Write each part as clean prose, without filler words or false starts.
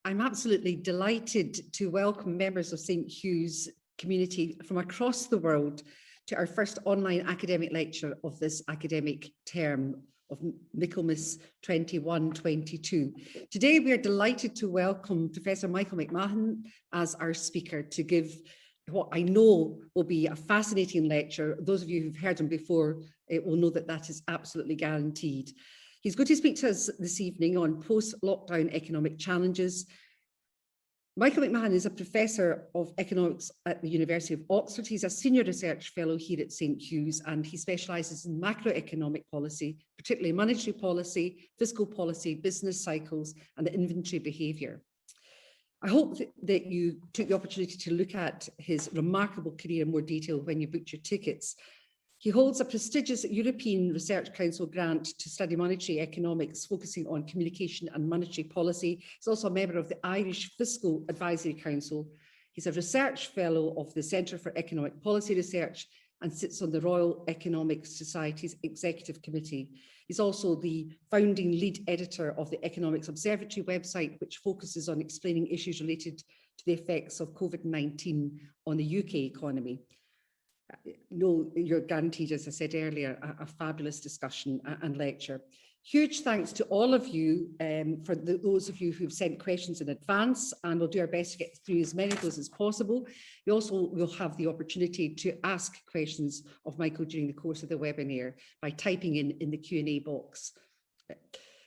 I'm absolutely delighted to welcome members of St Hugh's community from across the world to our first online academic lecture of this academic term of Michaelmas 21-22. Today we are delighted to welcome Professor Michael McMahon as our speaker to give what I know will be a fascinating lecture. Those of you who've heard him before will know that that is absolutely guaranteed. He's going to speak to us this evening on post-lockdown economic challenges. Michael McMahon is a professor of economics at the University of Oxford. He's a senior research fellow here at St Hugh's, and he specialises in macroeconomic policy, particularly monetary policy, fiscal policy, business cycles, and inventory behaviour. I hope that you took the opportunity to look at his remarkable career in more detail when you booked your tickets. He holds a prestigious European Research Council grant to study monetary economics, focusing on communication and monetary policy. He's also a member of the Irish Fiscal Advisory Council. He's a research fellow of the Centre for Economic Policy Research and sits on the Royal Economic Society's Executive Committee. He's also the founding lead editor of the Economics Observatory website, which focuses on explaining issues related to the effects of COVID-19 on the UK economy. No, you're guaranteed, as I said earlier, a fabulous discussion and lecture. Huge thanks to all of you for those of you who've sent questions in advance, and we'll do our best to get through as many of those as possible. You also will have the opportunity to ask questions of Michael during the course of the webinar by typing in the Q&A box.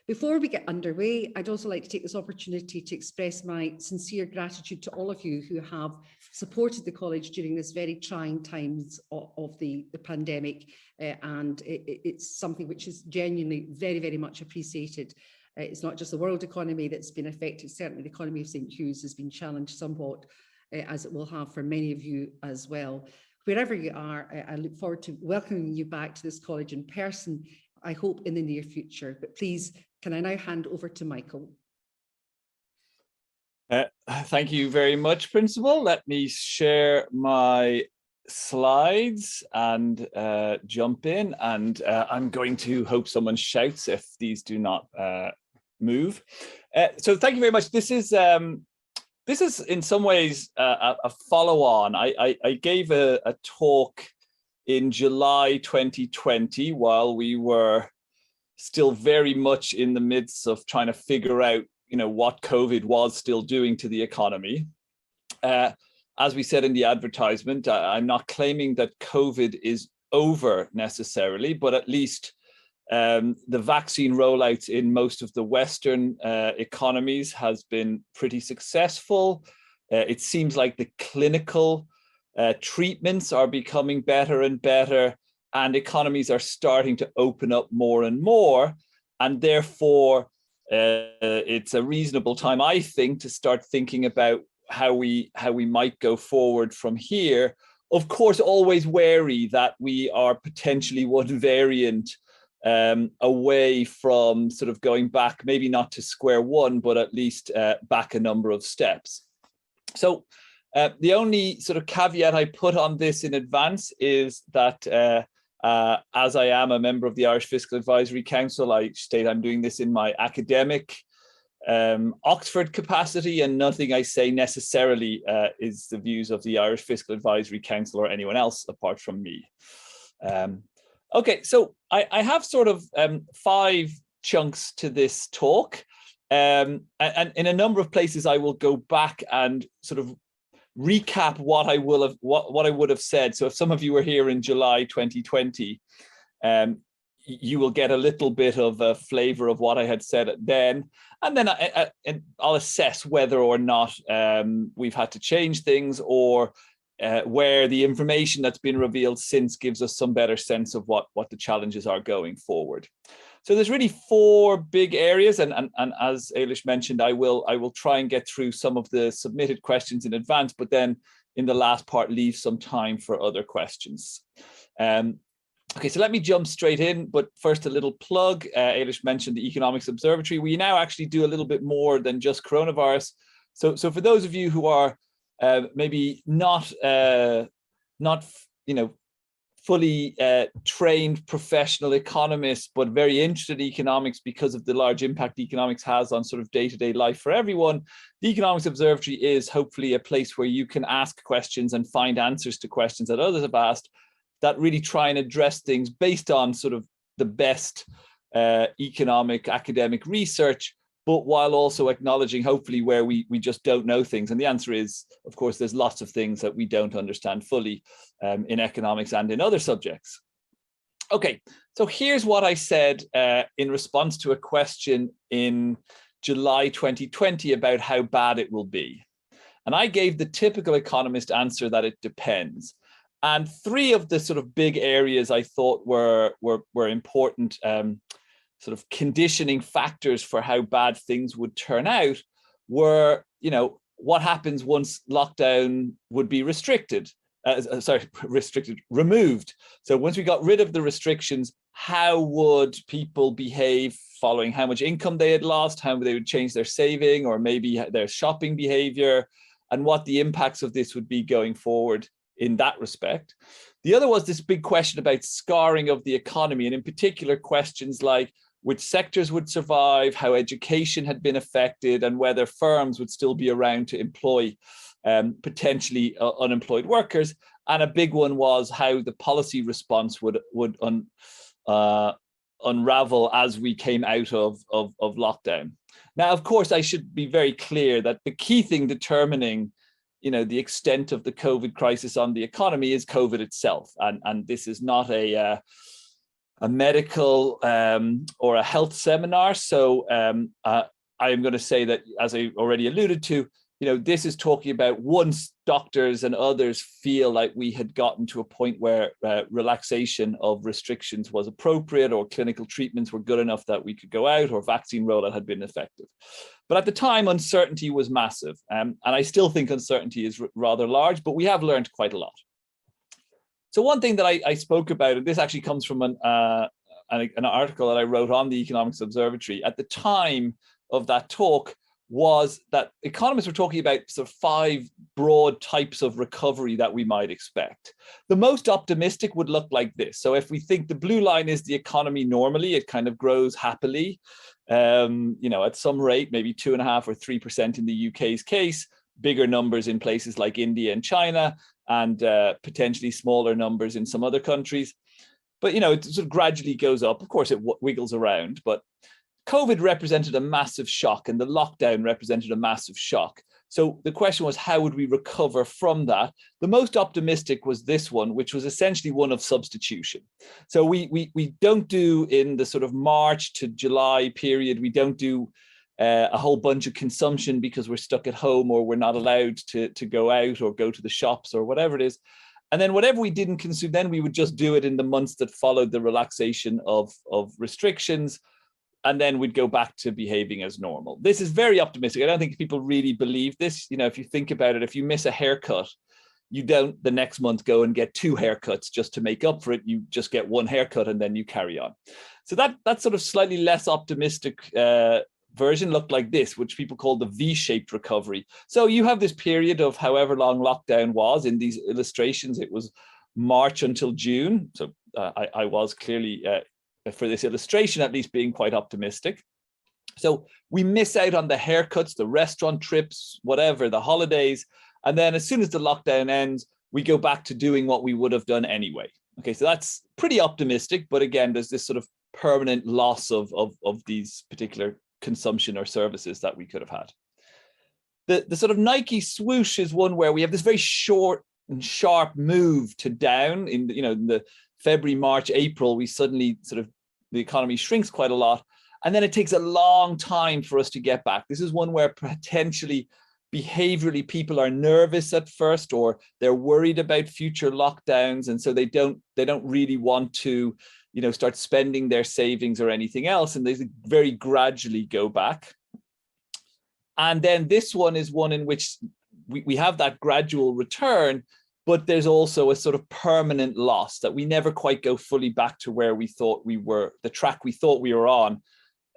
Before we get underway, I'd also like to take this opportunity to express my sincere gratitude to all of you who have supported the college during this very trying times of the pandemic, and it's something which is genuinely very, very much appreciated. It's not just the world economy that's been affected, certainly the economy of St Hugh's has been challenged somewhat, as it will have for many of you as well. Wherever you are, I look forward to welcoming you back to this college in person, I hope in the near future. But please, can I now hand over to Michael? Thank you very much, Principal. Let me share my slides and jump in. And I'm going to hope someone shouts if these do not move. So thank you very much. This is in some ways a follow-on. I gave a talk in July 2020 while we were still very much in the midst of trying to figure out, what COVID was still doing to the economy. As we said in the advertisement, I'm not claiming that COVID is over necessarily, but at least the vaccine rollouts in most of the Western economies has been pretty successful. It seems like the clinical treatments are becoming better and better, and economies are starting to open up more and more, and therefore it's a reasonable time, I think, to start thinking about how we might go forward from here. Of course, always wary that we are potentially one variant away from sort of going back, maybe not to square one, but at least back a number of steps. So the only sort of caveat I put on this in advance is that as I am a member of the Irish Fiscal Advisory Council, I state I'm doing this in my academic Oxford capacity, and nothing I say necessarily is the views of the Irish Fiscal Advisory Council or anyone else apart from me. Okay, so I have sort of 5 chunks to this talk, and in a number of places I will go back and sort of recap what I would have said. So if some of you were here in July 2020, you will get a little bit of a flavor of what I had said then, and then I'll assess whether or not we've had to change things, or where the information that's been revealed since gives us some better sense of what the challenges are going forward. So there's really 4 big areas, and as Ailish mentioned, I will try and get through some of the submitted questions in advance, but then in the last part leave some time for other questions. Okay, so let me jump straight in, but first a little plug. Ailish mentioned the Economics Observatory. We now actually do a little bit more than just coronavirus. So for those of you who are maybe not fully trained professional economists, but very interested in economics because of the large impact economics has on sort of day-to-day life for everyone. The Economics Observatory is hopefully a place where you can ask questions and find answers to questions that others have asked that really try and address things based on sort of the best economic academic research, but while also acknowledging hopefully where we just don't know things. And the answer is, of course, there's lots of things that we don't understand fully in economics and in other subjects. Okay, so here's what I said in response to a question in July 2020 about how bad it will be. And I gave the typical economist answer that it depends. And three of the sort of big areas I thought were important sort of conditioning factors for how bad things would turn out were, you know, what happens once lockdown would be removed. So once we got rid of the restrictions, how would people behave following how much income they had lost, how they would change their saving or maybe their shopping behavior, and what the impacts of this would be going forward in that respect. The other was this big question about scarring of the economy, and in particular questions like which sectors would survive, how education had been affected, and whether firms would still be around to employ potentially unemployed workers. And a big one was how the policy response would unravel as we came out of lockdown. Now, of course, I should be very clear that the key thing determining, you know, the extent of the COVID crisis on the economy is COVID itself. And this is not a medical or a health seminar. So I am going to say that, as I already alluded to, you know, this is talking about once doctors and others feel like we had gotten to a point where relaxation of restrictions was appropriate, or clinical treatments were good enough that we could go out, or vaccine rollout had been effective. But at the time, uncertainty was massive. And I still think uncertainty is rather large, but we have learned quite a lot. So one thing that I spoke about, and this actually comes from an article that I wrote on the Economics Observatory at the time of that talk, was that economists were talking about sort of 5 broad types of recovery that we might expect. The most optimistic would look like this. So if we think the blue line is the economy normally, it kind of grows happily, you know, at some rate, maybe 2.5 or 3% in the UK's case, bigger numbers in places like India and China, and potentially smaller numbers in some other countries. But, you know, it sort of gradually goes up. Of course, it wiggles around, but COVID represented a massive shock, and the lockdown represented a massive shock. So the question was, how would we recover from that? The most optimistic was this one, which was essentially one of substitution. So we don't do, in the sort of March to July period, we don't do a whole bunch of consumption because we're stuck at home, or we're not allowed to go out or go to the shops or whatever it is. And then whatever we didn't consume, then we would just do it in the months that followed the relaxation of restrictions. And then we'd go back to behaving as normal. This is very optimistic. I don't think people really believe this. You know, if you think about it, if you miss a haircut, you don't the next month go and get 2 haircuts just to make up for it. You just get 1 haircut and then you carry on. So that sort of slightly less optimistic version looked like this, which people call the V-shaped recovery. So you have this period of however long lockdown was. In these illustrations, it was March until June. So I was clearly, for this illustration at least, being quite optimistic. So we miss out on the haircuts, the restaurant trips, whatever, the holidays. And then as soon as the lockdown ends, we go back to doing what we would have done anyway. Okay, so that's pretty optimistic. But again, there's this sort of permanent loss of these particular consumption or services that we could have had. The sort of Nike swoosh is one where we have this very short and sharp move to down in the February, March, April. We suddenly sort of, the economy shrinks quite a lot. And then it takes a long time for us to get back. This is one where potentially behaviorally people are nervous at first, or they're worried about future lockdowns. And so they don't really want to, start spending their savings or anything else. And they very gradually go back. And then this one is one in which we have that gradual return, but there's also a sort of permanent loss that we never quite go fully back to where we thought we were, the track we thought we were on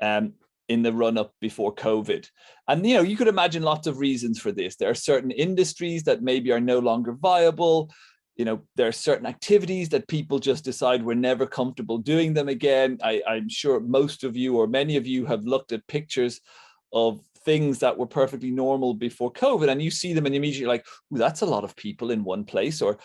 in the run up before COVID. And, you could imagine lots of reasons for this. There are certain industries that maybe are no longer viable. there are certain activities that people just decide we're never comfortable doing them again. I'm sure most of you or many of you have looked at pictures of things that were perfectly normal before COVID, and you see them and immediately like, ooh, that's a lot of people in one place, or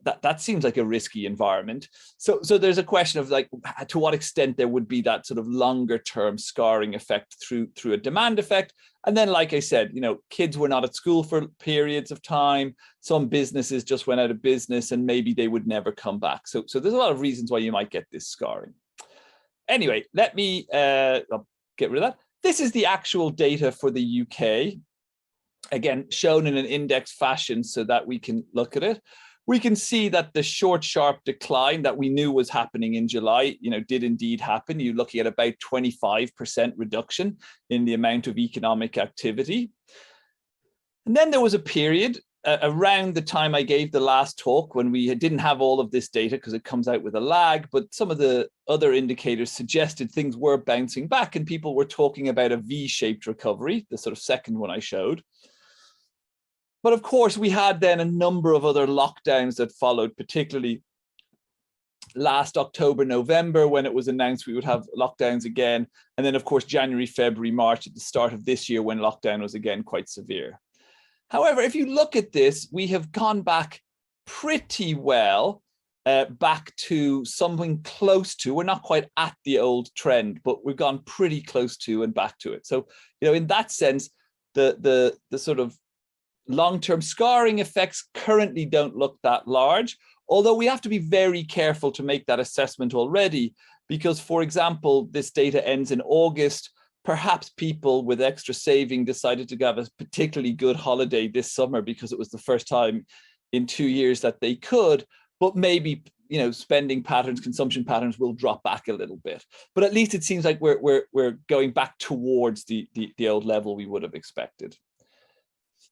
that seems like a risky environment. So there's a question of like, to what extent there would be that sort of longer term scarring effect through a demand effect. And then, like I said, kids were not at school for periods of time. Some businesses just went out of business and maybe they would never come back. So there's a lot of reasons why you might get this scarring. Anyway, let me I'll get rid of that. This is the actual data for the UK, again, shown in an index fashion so that we can look at it. We can see that the short, sharp decline that we knew was happening in July, did indeed happen. You're looking at about 25% reduction in the amount of economic activity. And then there was a period around the time I gave the last talk when we didn't have all of this data because it comes out with a lag, but some of the other indicators suggested things were bouncing back and people were talking about a V-shaped recovery, the sort of second one I showed. But of course, we had then a number of other lockdowns that followed, particularly last October, November, when it was announced we would have lockdowns again. And then, of course, January, February, March at the start of this year when lockdown was again quite severe. However, if you look at this, we have gone back pretty well back to something close to, we're not quite at the old trend, but we've gone pretty close to and back to it. So, in that sense, the sort of long-term scarring effects currently don't look that large, although we have to be very careful to make that assessment already, because, for example, this data ends in August. Perhaps people with extra saving decided to have a particularly good holiday this summer because it was the first time in 2 years that they could, but maybe spending patterns, consumption patterns will drop back a little bit. But at least it seems like we're going back towards the old level we would have expected.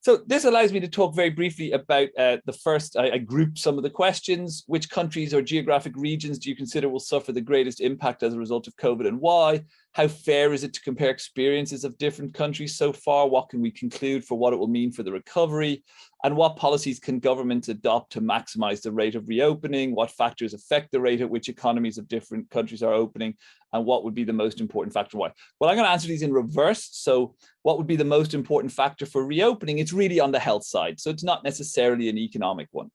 So this allows me to talk very briefly about the first. I grouped some of the questions. Which countries or geographic regions do you consider will suffer the greatest impact as a result of COVID, and why? How fair is it to compare experiences of different countries so far? What can we conclude for what it will mean for the recovery? And what policies can governments adopt to maximize the rate of reopening? What factors affect the rate at which economies of different countries are opening? And what would be the most important factor? Why? Well, I'm going to answer these in reverse. So what would be the most important factor for reopening? It's really on the health side. So it's not necessarily an economic one.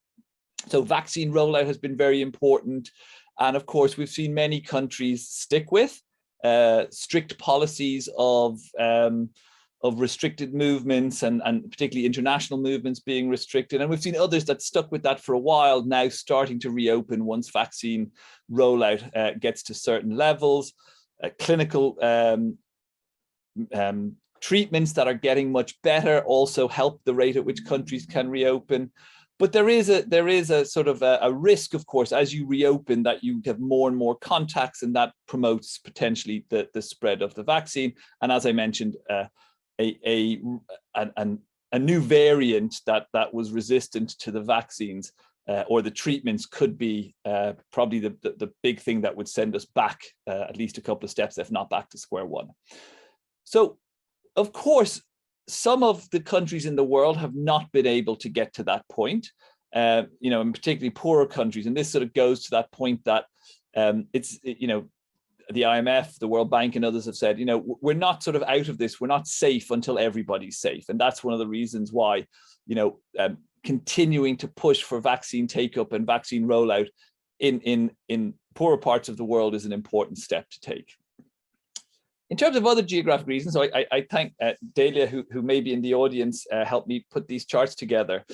So vaccine rollout has been very important. And of course, we've seen many countries stick with strict policies of restricted movements and particularly international movements being restricted. And we've seen others that stuck with that for a while, now starting to reopen once vaccine rollout gets to certain levels. Clinical treatments that are getting much better also help the rate at which countries can reopen. But there is a sort of a risk, of course, as you reopen, that you have more and more contacts, and that promotes potentially the spread of the vaccine. And as I mentioned, a new variant that was resistant to the vaccines or the treatments could be probably the big thing that would send us back at least a couple of steps, if not back to square one. So, of course, some of the countries in the world have not been able to get to that point, and particularly poorer countries. And this sort of goes to that point that the IMF, the World Bank, and others have said, we're not sort of out of this. We're not safe until everybody's safe. And that's one of the reasons why, continuing to push for vaccine take-up and vaccine rollout in poorer parts of the world is an important step to take. In terms of other geographic reasons, so I thank Delia, who may be in the audience, helped me put these charts together.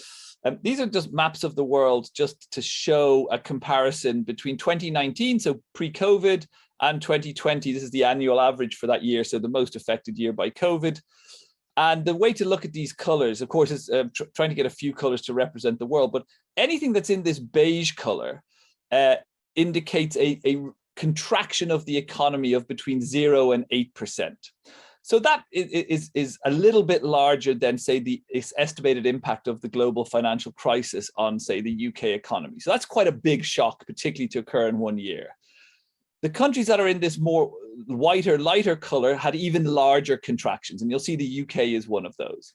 These are just maps of the world just to show a comparison between 2019, so pre-COVID, and 2020. This is the annual average for that year, so the most affected year by COVID. And the way to look at these colors, of course, is trying to get a few colors to represent the world, but anything that's in this beige color indicates a contraction of the economy of between 0 and 8%. So that is a little bit larger than, say, the estimated impact of the global financial crisis on, say, the UK economy. So that's quite a big shock, particularly to occur in 1 year. The countries that are in this more whiter, lighter color had even larger contractions, and you'll see the UK is one of those.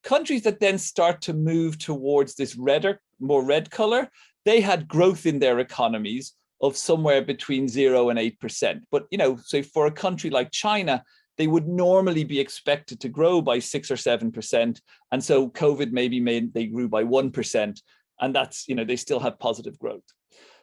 Countries that then start to move towards this redder more red color, they had growth in their economies of somewhere between 0 and 8%. But, so for a country like China, they would normally be expected to grow by 6 or 7%. And so COVID maybe made they grew by 1%. And that's, they still have positive growth.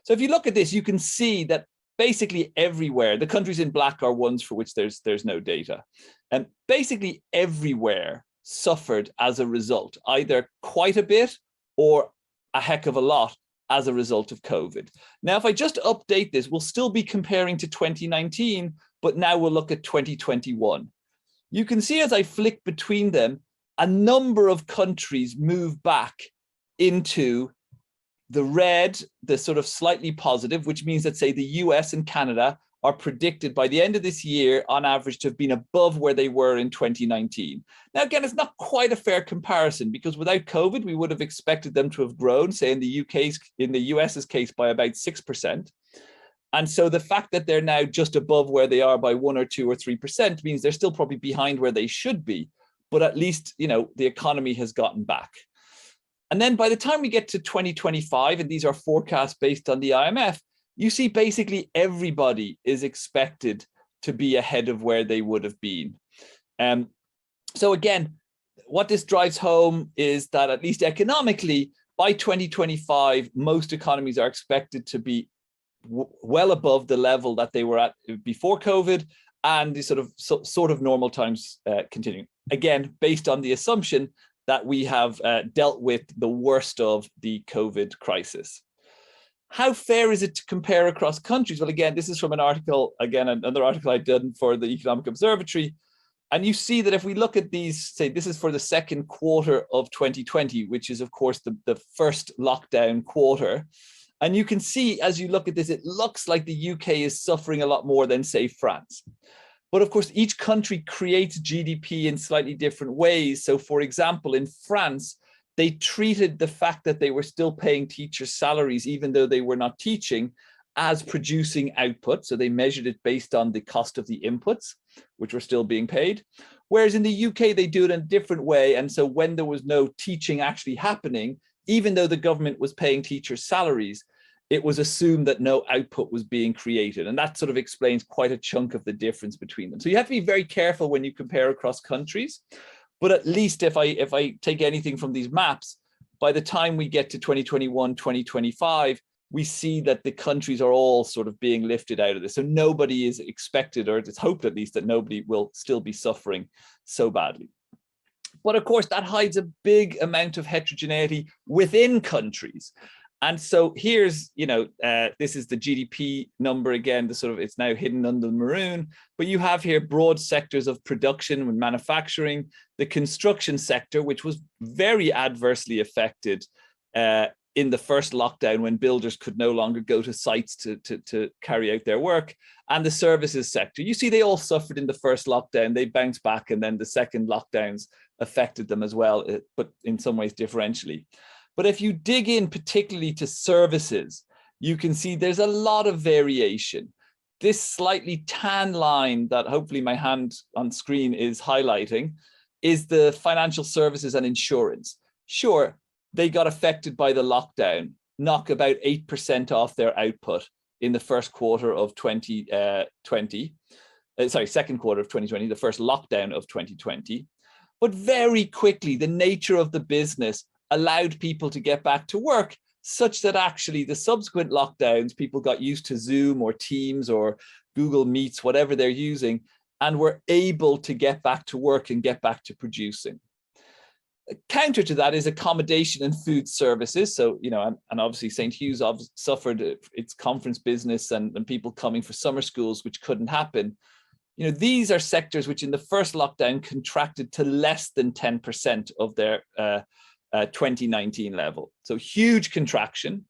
So if you look at this, you can see that basically everywhere, the countries in black are ones for which there's no data. And basically everywhere suffered as a result, either quite a bit or a heck of a lot as a result of COVID. Now, if I just update this, we'll still be comparing to 2019, but now we'll look at 2021. You can see as I flick between them, a number of countries move back into the red, the sort of slightly positive, which means that, say, the US and Canada are predicted by the end of this year, on average, to have been above where they were in 2019. Now, again, it's not quite a fair comparison, because without COVID, we would have expected them to have grown, say, in the US's case, by about 6%. And so the fact that they're now just above where they are by 1 or 2 or 3% means they're still probably behind where they should be. But at least, the economy has gotten back. And then by the time we get to 2025, and these are forecasts based on the IMF, you see basically everybody is expected to be ahead of where they would have been. So again, what this drives home is that, at least economically, by 2025, most economies are expected to be well above the level that they were at before COVID, and the sort of normal times continuing. Again, based on the assumption that we have dealt with the worst of the COVID crisis. How fair is it to compare across countries? Well, again, this is from an article, another article I've done for the Economic Observatory. And you see that if we look at these, say, this is for the second quarter of 2020, which is, of course, the first lockdown quarter. And you can see, as you look at this, it looks like the UK is suffering a lot more than, say, France. But of course, each country creates GDP in slightly different ways. So, for example, in France, they treated the fact that they were still paying teachers' salaries, even though they were not teaching, as producing output. So they measured it based on the cost of the inputs, which were still being paid. Whereas in the UK, they do it in a different way. And so when there was no teaching actually happening, even though the government was paying teachers' salaries, it was assumed that no output was being created. And that sort of explains quite a chunk of the difference between them. So you have to be very careful when you compare across countries. But at least if I take anything from these maps, by the time we get to 2021, 2025, we see that the countries are all sort of being lifted out of this. So nobody is expected, or it's hoped at least, that nobody will still be suffering so badly. But of course, that hides a big amount of heterogeneity within countries. And so here's, this is the GDP number again, it's now hidden under the maroon, but you have here broad sectors of production and manufacturing, the construction sector, which was very adversely affected in the first lockdown, when builders could no longer go to sites to carry out their work, and the services sector. You see, they all suffered in the first lockdown, they bounced back, and then the second lockdowns affected them as well, but in some ways differentially. But if you dig in particularly to services, you can see there's a lot of variation. This slightly tan line that hopefully my hand on screen is highlighting is the financial services and insurance. Sure, they got affected by the lockdown, knock about 8% off their output in the first quarter of 2020. Second quarter of 2020, the first lockdown of 2020. But very quickly, the nature of the business allowed people to get back to work, such that actually the subsequent lockdowns, people got used to Zoom or Teams or Google Meets, whatever they're using, and were able to get back to work and get back to producing. Counter to that is accommodation and food services. So, and obviously St. Hugh's suffered its conference business and people coming for summer schools, which couldn't happen. These are sectors which in the first lockdown contracted to less than 10% of their 2019 level. So huge contraction,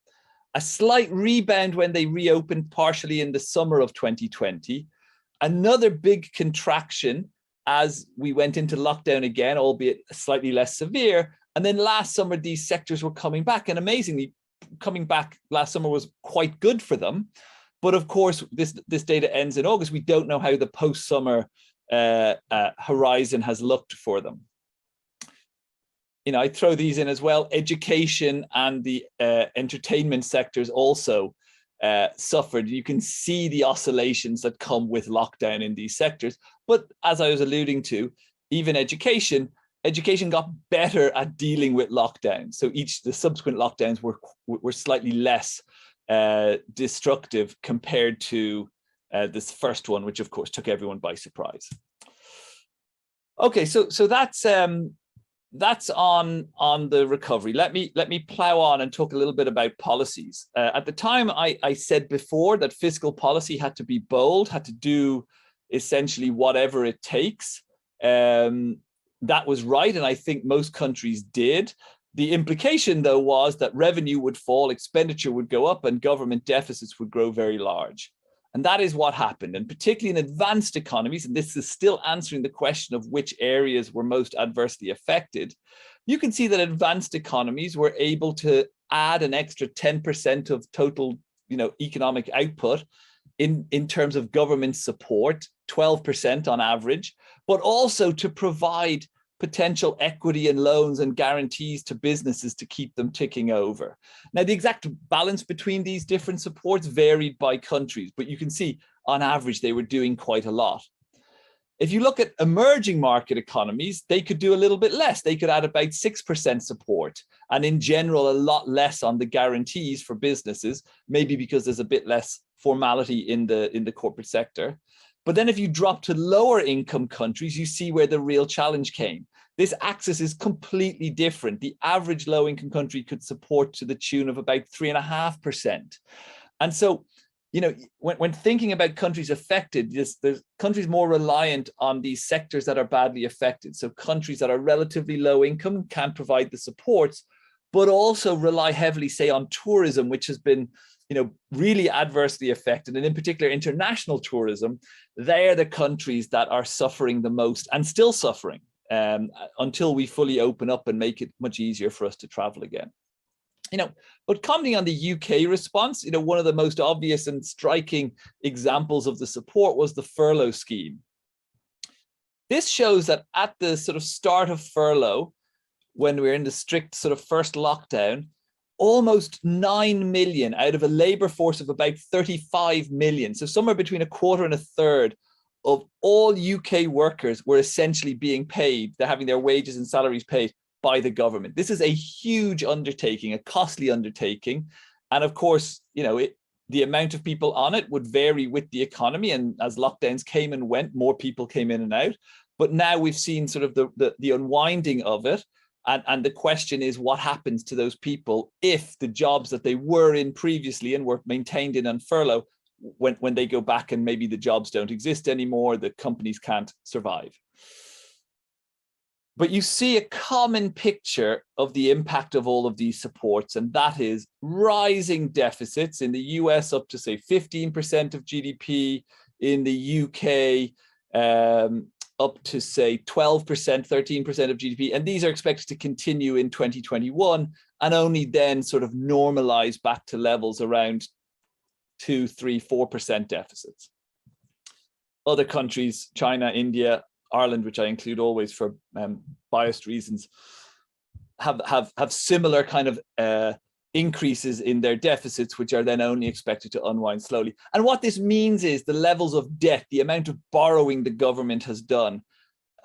a slight rebound when they reopened partially in the summer of 2020, another big contraction as we went into lockdown again, albeit slightly less severe. And then last summer, these sectors were coming back, and amazingly, coming back last summer was quite good for them. But of course, this data ends in August. We don't know how the post-summer horizon has looked for them. I throw these in as well. Education and the entertainment sectors also suffered. You can see the oscillations that come with lockdown in these sectors. But as I was alluding to, even education got better at dealing with lockdowns. So the subsequent lockdowns were slightly less destructive compared to this first one, which of course took everyone by surprise. Okay, so that's on the recovery. Let me plow on and talk a little bit about policies. At the time, I said before that fiscal policy had to be bold, had to do essentially whatever it takes. That was right, and I think most countries did. The implication, though, was that revenue would fall, expenditure would go up, and government deficits would grow very large. And that is what happened. And particularly in advanced economies, and this is still answering the question of which areas were most adversely affected, you can see that advanced economies were able to add an extra 10% of total, economic output in terms of government support, 12% on average, but also to provide potential equity and loans and guarantees to businesses to keep them ticking over. Now, the exact balance between these different supports varied by countries, but you can see on average, they were doing quite a lot. If you look at emerging market economies, they could do a little bit less. They could add about 6% support, and in general, a lot less on the guarantees for businesses, maybe because there's a bit less formality in the corporate sector. But then if you drop to lower income countries, you see where the real challenge came. This axis is completely different. The average low income country could support to the tune of about 3.5%. And so, when thinking about countries affected, there's countries more reliant on these sectors that are badly affected. So countries that are relatively low income can provide the supports, but also rely heavily, say, on tourism, which has been really adversely affected, and in particular international tourism. They're the countries that are suffering the most and still suffering until we fully open up and make it much easier for us to travel again. But commenting on the UK response, one of the most obvious and striking examples of the support was the furlough scheme. This shows that at the sort of start of furlough, when we're in the strict sort of first lockdown, almost 9 million out of a labor force of about 35 million, so somewhere between a quarter and a third of all UK workers were essentially being paid. They're having their wages and salaries paid by the government. This is a huge undertaking, a costly undertaking. And of course, the amount of people on it would vary with the economy. And as lockdowns came and went, more people came in and out. But now we've seen sort of the unwinding of it. And the question is, what happens to those people if the jobs that they were in previously and were maintained in on furlough, when they go back and maybe the jobs don't exist anymore, the companies can't survive. But you see a common picture of the impact of all of these supports, and that is rising deficits in the US up to, say, 15% of GDP, in the UK up to, say, 12%, 13% of GDP. And these are expected to continue in 2021 and only then sort of normalize back to levels around 2, 3, 4% deficits. Other countries, China, India, Ireland, which I include always for biased reasons, have similar kind of increases in their deficits, which are then only expected to unwind slowly. And what this means is the levels of debt, the amount of borrowing the government has done,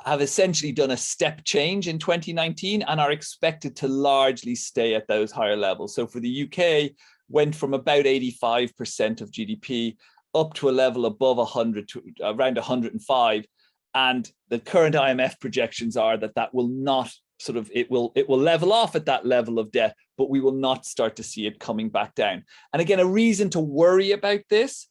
have essentially done a step change in 2019 and are expected to largely stay at those higher levels. So for the UK, went from about 85% of GDP up to a level above 100 to around 105. And the current IMF projections are that will not sort of, it will level off at that level of debt, but we will not start to see it coming back down. And again, a reason to worry about this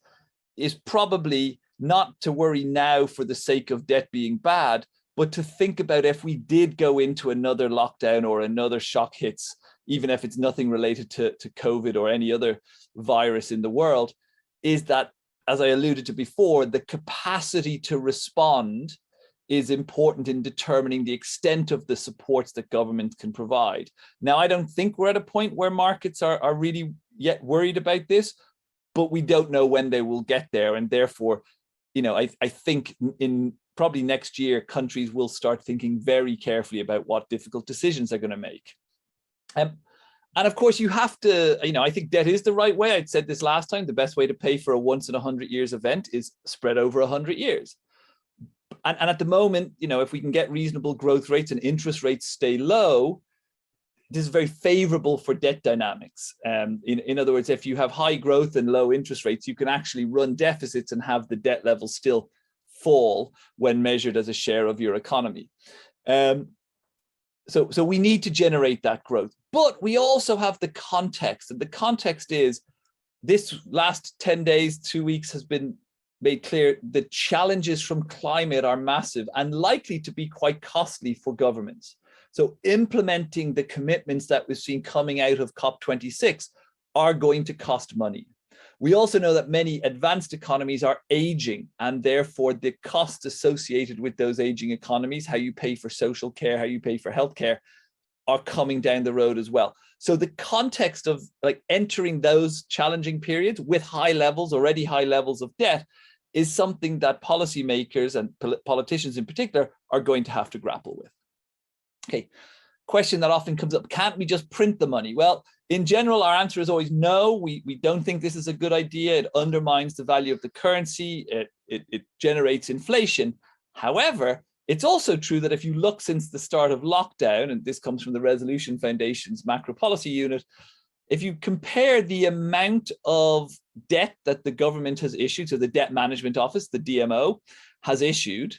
is probably not to worry now for the sake of debt being bad, but to think about if we did go into another lockdown or another shock hits, even if it's nothing related to COVID or any other virus in the world, is that, as I alluded to before, the capacity to respond is important in determining the extent of the supports that governments can provide. Now, I don't think we're at a point where markets are really yet worried about this, but we don't know when they will get there. And therefore, I think in probably next year, countries will start thinking very carefully about what difficult decisions they're going to make. And of course, you have to, I think debt is the right way. I'd said this last time, the best way to pay for a once in 100 years event is spread over 100 years. And at the moment, if we can get reasonable growth rates and interest rates stay low, this is very favorable for debt dynamics. In other words, if you have high growth and low interest rates, you can actually run deficits and have the debt level still fall when measured as a share of your economy. So we need to generate that growth. But we also have the context, and the context is this last 10 days, 2 weeks has been made clear the challenges from climate are massive and likely to be quite costly for governments. So implementing the commitments that we've seen coming out of COP26 are going to cost money. We also know that many advanced economies are aging, and therefore the costs associated with those aging economies, how you pay for social care, how you pay for healthcare, are coming down the road as well. So the context of like entering those challenging periods with already high levels of debt is something that policymakers and politicians in particular are going to have to grapple with. Okay, question that often comes up, can't we just print the money? Well, in general, our answer is always no, we don't think this is a good idea. It undermines the value of the currency, it generates inflation. However, it's also true that if you look since the start of lockdown, and this comes from the Resolution Foundation's macro policy unit, if you compare the amount of debt that the government has issued, so the Debt Management Office, the DMO, has issued,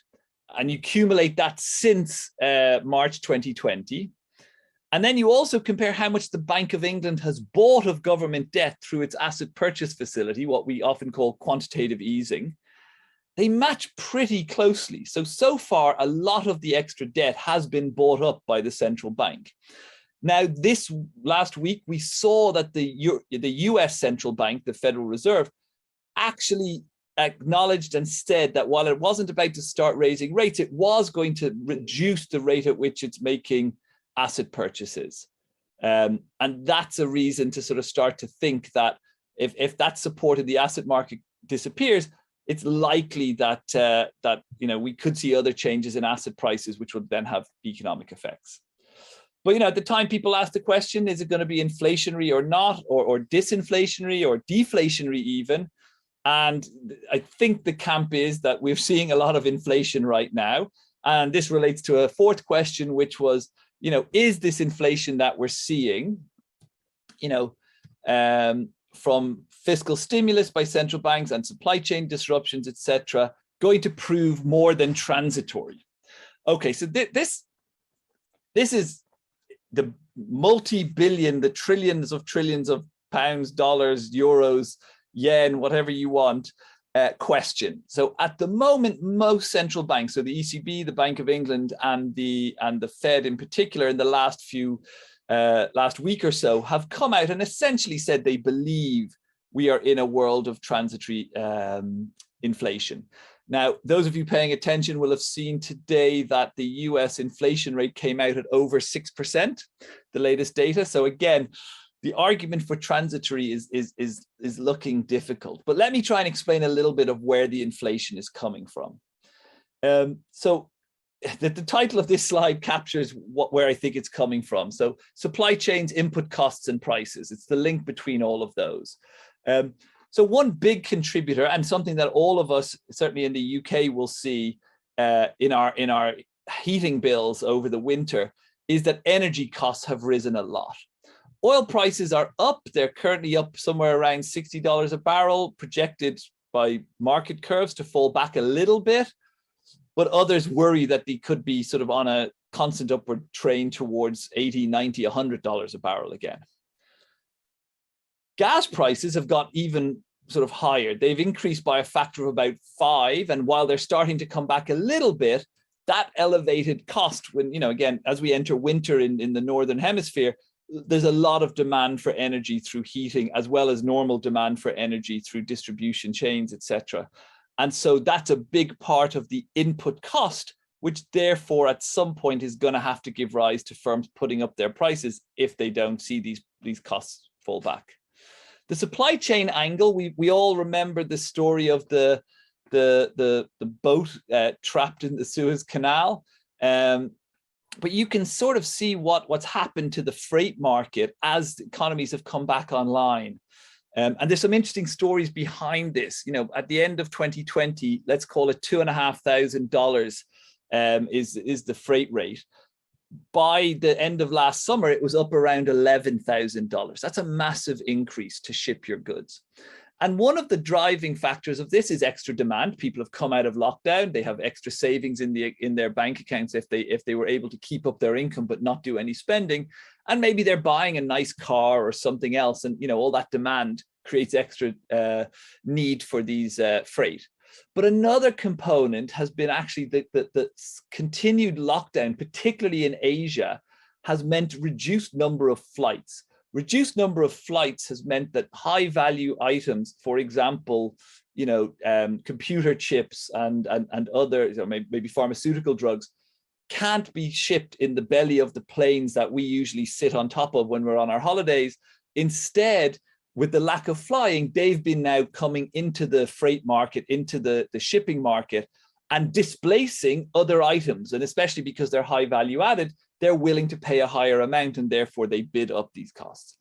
and you accumulate that since March 2020, and then you also compare how much the Bank of England has bought of government debt through its asset purchase facility, what we often call quantitative easing, they match pretty closely. So far, a lot of the extra debt has been bought up by the central bank. Now, this last week, we saw that the US central bank, the Federal Reserve, actually acknowledged and said that while it wasn't about to start raising rates, it was going to reduce the rate at which it's making asset purchases. And that's a reason to sort of start to think that if that support in the asset market disappears, it's likely that we could see other changes in asset prices, which would then have economic effects. But at the time, people asked the question: is it going to be inflationary or not, or disinflationary or deflationary even? And I think the camp is that we're seeing a lot of inflation right now, and this relates to a fourth question, which was, is this inflation that we're seeing, from fiscal stimulus by central banks and supply chain disruptions, etc., going to prove more than transitory? Okay, so this is the multi-billion, the trillions of pounds, dollars, euros, yen, whatever you want, question. So at the moment, most central banks, so the ECB, the Bank of England, and the Fed in particular, in the last week or so, have come out and essentially said they believe we are in a world of transitory inflation. Now, those of you paying attention will have seen today that the US inflation rate came out at over 6%, the latest data. So again, the argument for transitory is looking difficult. But let me try and explain a little bit of where the inflation is coming from. So the title of this slide captures where I think it's coming from. So supply chains, input costs, and prices. It's the link between all of those. So one big contributor, and something that all of us, certainly in the UK, will see in our heating bills over the winter, is that energy costs have risen a lot. Oil prices are up. They're currently up somewhere around $60 a barrel, projected by market curves to fall back a little bit. But others worry that they could be sort of on a constant upward train towards $80, $90, $100 a barrel again. Gas prices have got even sort of higher. They've increased by a factor of about 5. And while they're starting to come back a little bit, that elevated cost, when, again, as we enter winter in the Northern Hemisphere, there's a lot of demand for energy through heating, as well as normal demand for energy through distribution chains, etc. And so that's a big part of the input cost, which therefore at some point is going to have to give rise to firms putting up their prices if they don't see these costs fall back. The supply chain angle, we all remember the story of the the boat trapped in the Suez Canal. But you can sort of see what's happened to the freight market as economies have come back online. And there's some interesting stories behind this. You know, at the end of 2020, let's call it $2,500 is the freight rate. By the end of last summer, it was up around $11,000. That's a massive increase to ship your goods. And one of the driving factors of this is extra demand. People have come out of lockdown. They have extra savings in their bank accounts if they were able to keep up their income but not do any spending. And maybe they're buying a nice car or something else. And, you know, all that demand creates extra need for these freight. But another component has been actually the continued lockdown, particularly in Asia, has meant reduced number of flights. Reduced number of flights has meant that high value items, for example, you know, computer chips and other, you know, maybe pharmaceutical drugs, can't be shipped in the belly of the planes that we usually sit on top of when we're on our holidays. Instead, with the lack of flying, they've been now coming into the freight market, into the shipping market, and displacing other items. And especially because they're high value added, they're willing to pay a higher amount, and therefore they bid up these costs.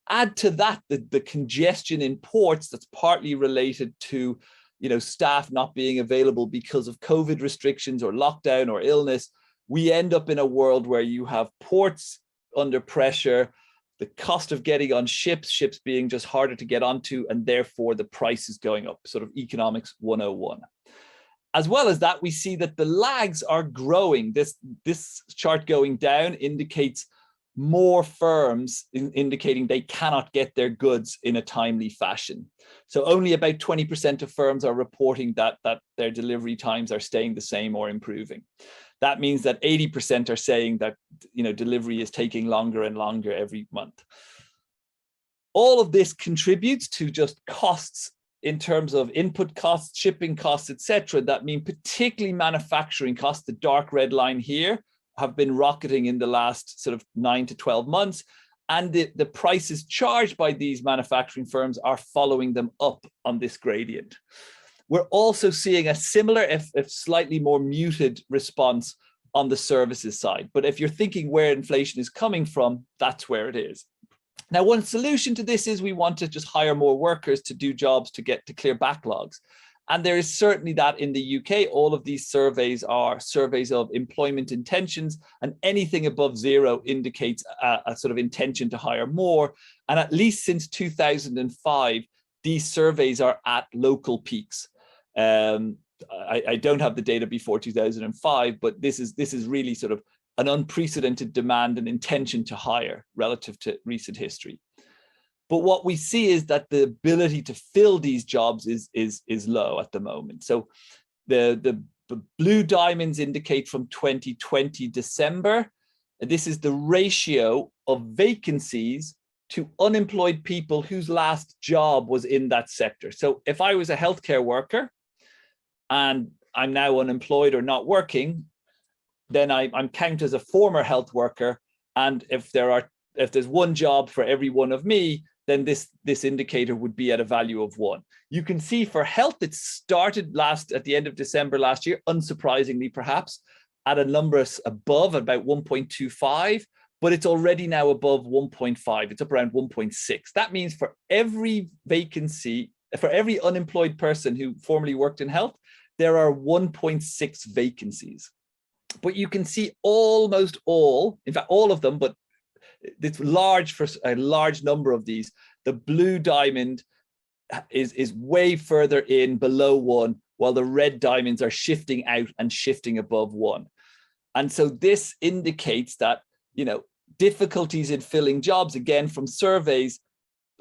Add to that the congestion in ports that's partly related to, you know, staff not being available because of COVID restrictions or lockdown or illness. We end up in a world where you have ports under pressure, the cost of getting on ships being just harder to get onto, and therefore the price is going up, sort of economics 101. As well as that, we see that the lags are growing. This chart going down indicates more firms indicating they cannot get their goods in a timely fashion. So only about 20% of firms are reporting that their delivery times are staying the same or improving. That means that 80% are saying that, you know, delivery is taking longer and longer every month. All of this contributes to just costs in terms of input costs, shipping costs, etc. That mean particularly manufacturing costs, the dark red line here, have been rocketing in the last sort of 9 to 12 months. And the prices charged by these manufacturing firms are following them up on this gradient. We're also seeing a similar, if slightly more muted response on the services side. But if you're thinking where inflation is coming from, that's where it is. Now, one solution to this is we want to just hire more workers to do jobs to clear backlogs. And there is certainly that in the UK. All of these surveys are surveys of employment intentions, and anything above 0 indicates a sort of intention to hire more. And at least since 2005, these surveys are at local peaks. I don't have the data before 2005, but this is really sort of an unprecedented demand and intention to hire relative to recent history. But what we see is that the ability to fill these jobs is low at the moment. So the blue diamonds indicate from 2020 December. This is the ratio of vacancies to unemployed people whose last job was in that sector. So if I was a healthcare worker and I'm now unemployed or not working, then I'm counted as a former health worker. And if there's one job for every one of me, then this indicator would be at a value of 1. You can see for health, it started at the end of December last year, unsurprisingly perhaps, at a number above about 1.25, but it's already now above 1.5. It's up around 1.6. That means for every vacancy, for every unemployed person who formerly worked in health, there are 1.6 vacancies. But you can see almost all, in fact, all of them, but it's large for a large number of these. The blue diamond is way further in below 1, while the red diamonds are shifting out and shifting above 1. And so this indicates that, you know, difficulties in filling jobs, again, from surveys,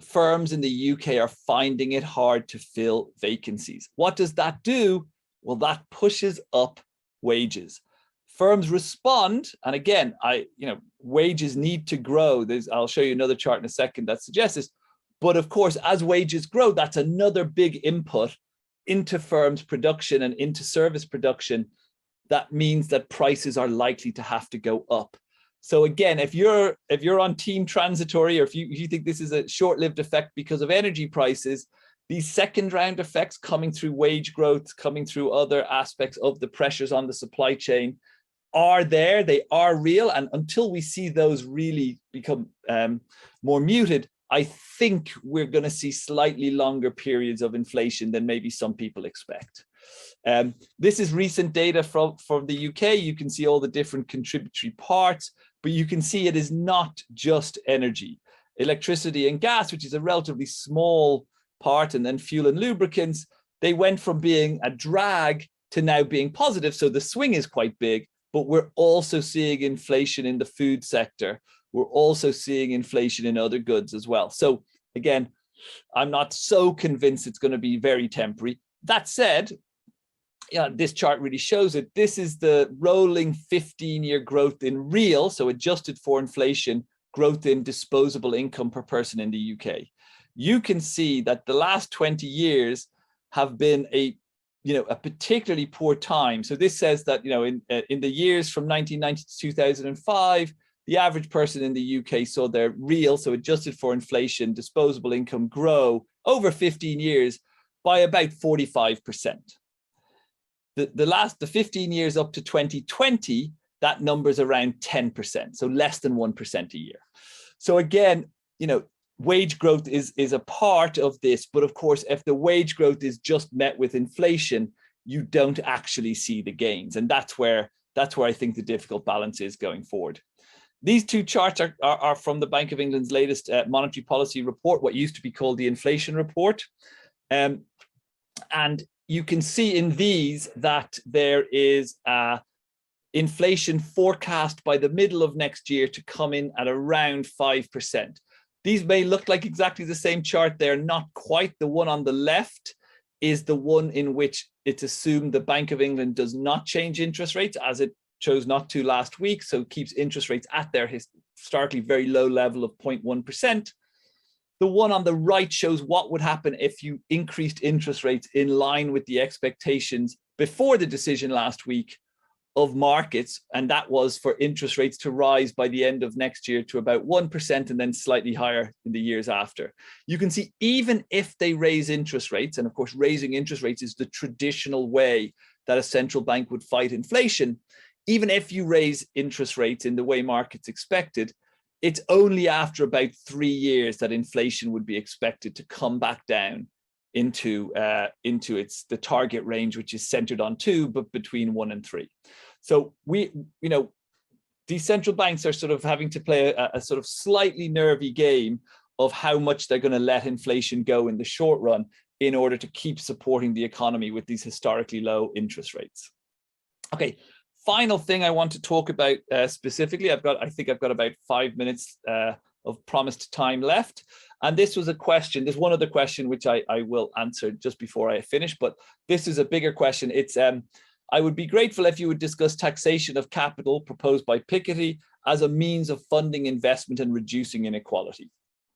firms in the UK are finding it hard to fill vacancies. What does that do? Well, that pushes up wages. Firms respond, and again, wages need to grow. I'll show you another chart in a second that suggests this. But of course, as wages grow, that's another big input into firms' production and into service production. That means that prices are likely to have to go up. So again, if you're on team transitory, or if you think this is a short-lived effect because of energy prices, These second round effects coming through wage growth, coming through other aspects of the pressures on the supply chain are there, they are real. And until we see those really become more muted, I think we're going to see slightly longer periods of inflation than maybe some people expect. This is recent data from the UK. You can see all the different contributory parts, but you can see it is not just energy. Electricity and gas, which is a relatively small part, and then fuel and lubricants, they went from being a drag to now being positive. So the swing is quite big, but we're also seeing inflation in the food sector. We're also seeing inflation in other goods as well. So again, I'm not so convinced it's going to be very temporary. That said, yeah, this chart really shows it. This is the rolling 15-year growth in real, so adjusted for inflation, growth in disposable income per person in the UK. You can see that the last 20 years have been a particularly poor time. So this says that, in the years from 1990 to 2005, the average person in the UK saw their real, so adjusted for inflation, disposable income grow over 15 years by about 45%. The 15 years up to 2020, that number is around 10%, so less than 1% a year. So again, wage growth is a part of this, but of course, if the wage growth is just met with inflation, you don't actually see the gains. And that's where I think the difficult balance is going forward. These two charts are from the Bank of England's latest monetary policy report, what used to be called the inflation report. And you can see in these that there is inflation forecast by the middle of next year to come in at around 5%. These may look like exactly the same chart. They're not quite. The one on the left is the one in which it's assumed the Bank of England does not change interest rates, as it chose not to last week, so it keeps interest rates at their historically very low level of 0.1%. The one on the right shows what would happen if you increased interest rates in line with the expectations before the decision last week of markets, and that was for interest rates to rise by the end of next year to about 1% and then slightly higher in the years after. You can see even if they raise interest rates, and of course raising interest rates is the traditional way that a central bank would fight inflation, even if you raise interest rates in the way markets expected, it's only after about 3 years that inflation would be expected to come back down into the target range, which is centered on 2, but between 1 and 3. So these central banks are sort of having to play a sort of slightly nervy game of how much they're going to let inflation go in the short run in order to keep supporting the economy with these historically low interest rates. Okay, final thing I want to talk about specifically, I think I've got about 5 minutes of promised time left. And this was a question, there's one other question which I will answer just before I finish, but this is a bigger question. It's, I would be grateful if you would discuss taxation of capital proposed by Piketty as a means of funding investment and reducing inequality.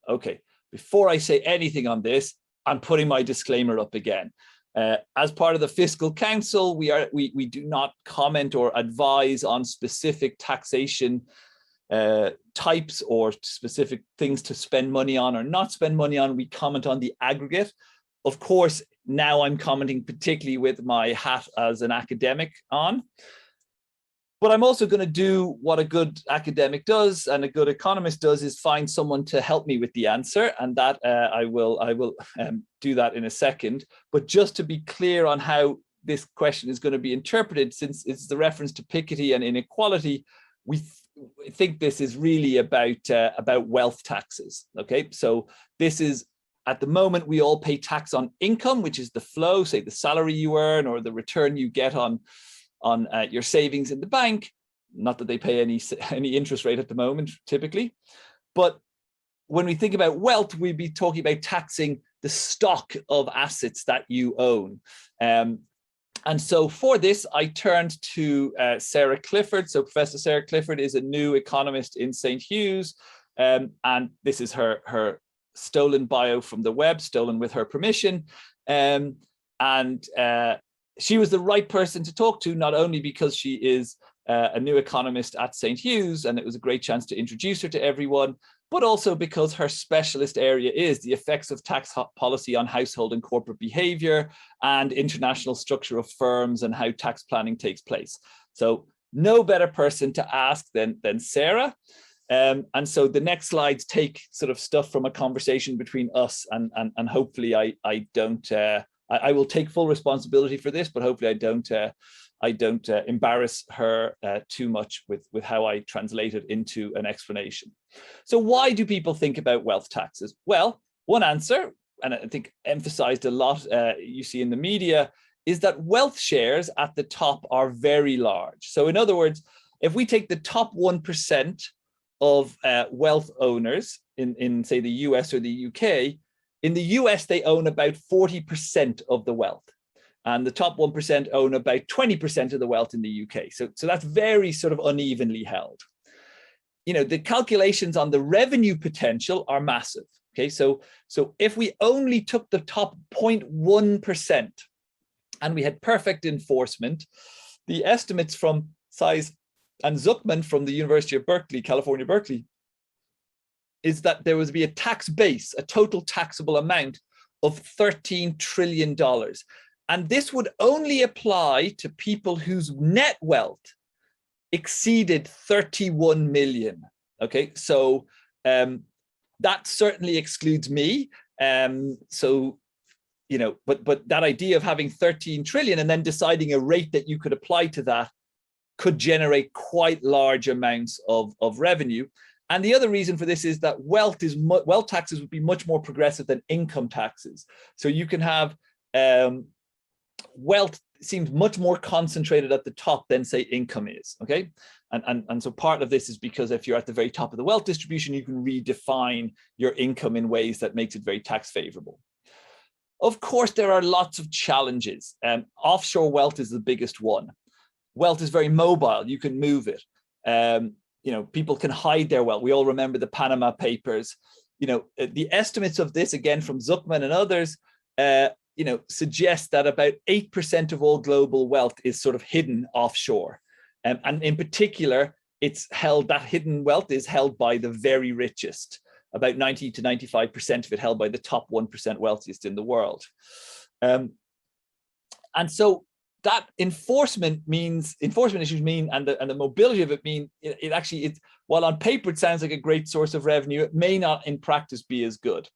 Okay, before I say anything on this, I'm putting my disclaimer up again. As part of the Fiscal Council, we do not comment or advise on specific taxation types or specific things to spend money on or not spend money on. We comment on the aggregate. Of course, now I'm commenting particularly with my hat as an academic on. But I'm also going to do what a good academic does and a good economist does, is find someone to help me with the answer, and that I will do that in a second. But just to be clear on how this question is going to be interpreted, since it's the reference to Piketty and inequality, we think this is really about wealth taxes. Okay, so this is, at the moment, we all pay tax on income, which is the flow, say the salary you earn or the return you get on your savings in the bank. Not that they pay any interest rate at the moment, typically. But when we think about wealth, we'd be talking about taxing the stock of assets that you own. And so for this, I turned to Sarah Clifford. So Professor Sarah Clifford is a new economist in St. Hugh's. And this is her stolen bio from the web, stolen with her permission. She was the right person to talk to, not only because she is a new economist at St. Hugh's, and it was a great chance to introduce her to everyone, but also because her specialist area is the effects of tax policy on household and corporate behavior and international structure of firms and how tax planning takes place. So no better person to ask than Sarah. And so the next slides take sort of stuff from a conversation between us, and hopefully I don't, I will take full responsibility for this, but hopefully I don't embarrass her too much with how I translate it into an explanation. So why do people think about wealth taxes? Well, one answer, and I think emphasized a lot you see in the media, is that wealth shares at the top are very large. So in other words, if we take the top 1% of wealth owners in say the US or the UK, in the US they own about 40% of the wealth, and the top 1% own about 20% of the wealth in the UK. So that's very sort of unevenly held. You know, the calculations on the revenue potential are massive. Okay, so if we only took the top 0.1% and we had perfect enforcement, the estimates from Size and Zuckman from the University of Berkeley, California, Berkeley, is that there would be a tax base, a total taxable amount of $13 trillion. And this would only apply to people whose net wealth exceeded 31 million. Okay, so that certainly excludes me. So, you know, but that idea of having 13 trillion and then deciding a rate that you could apply to that could generate quite large amounts of revenue. And the other reason for this is that wealth taxes would be much more progressive than income taxes. So you can have wealth seems much more concentrated at the top than say income is. Okay, and so part of this is because if you're at the very top of the wealth distribution, you can redefine your income in ways that makes it very tax favorable. Of course, there are lots of challenges. Offshore wealth is the biggest one. Wealth is very mobile. You can move it. You know, people can hide their wealth. We all remember the Panama Papers. You know, the estimates of this, again, from Zuckman and others, you know, suggest that about 8% of all global wealth is sort of hidden offshore. And in particular, it's held, that hidden wealth is held by the very richest, about 90 to 95% of it held by the top 1% wealthiest in the world. And so that enforcement issues mean, and the mobility of it mean, it actually, while on paper it sounds like a great source of revenue, it may not in practice be as good.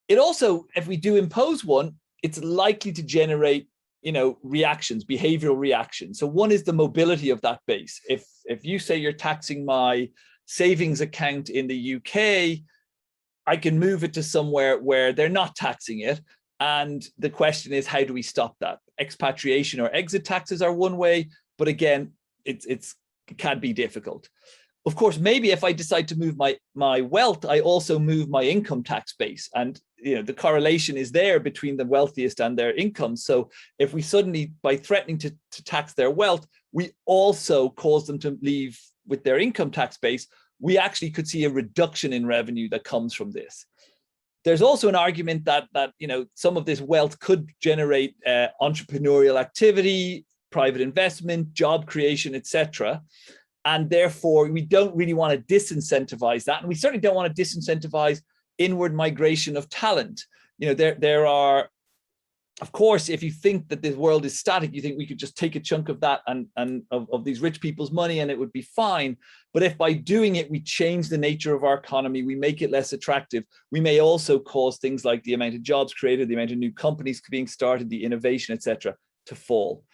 It also, if we do impose one, it's likely to generate, you know, reactions, behavioral reactions. So one is the mobility of that base. If you say you're taxing my savings account in the UK, I can move it to somewhere where they're not taxing it. And the question is, how do we stop that? Expatriation or exit taxes are one way, but again, it can be difficult. Of course, maybe if I decide to move my wealth, I also move my income tax base. And you know, the correlation is there between the wealthiest and their income. So if we suddenly, by threatening to tax their wealth, we also cause them to leave with their income tax base, we actually could see a reduction in revenue that comes from this. There's also an argument that you know, some of this wealth could generate entrepreneurial activity, private investment, job creation, etc. And therefore, we don't really want to disincentivize that. And we certainly don't want to disincentivize inward migration of talent. You know, there are, of course, if you think that this world is static, you think we could just take a chunk of that and of these rich people's money and it would be fine. But if by doing it, we change the nature of our economy, we make it less attractive, we may also cause things like the amount of jobs created, the amount of new companies being started, the innovation, etc., to fall.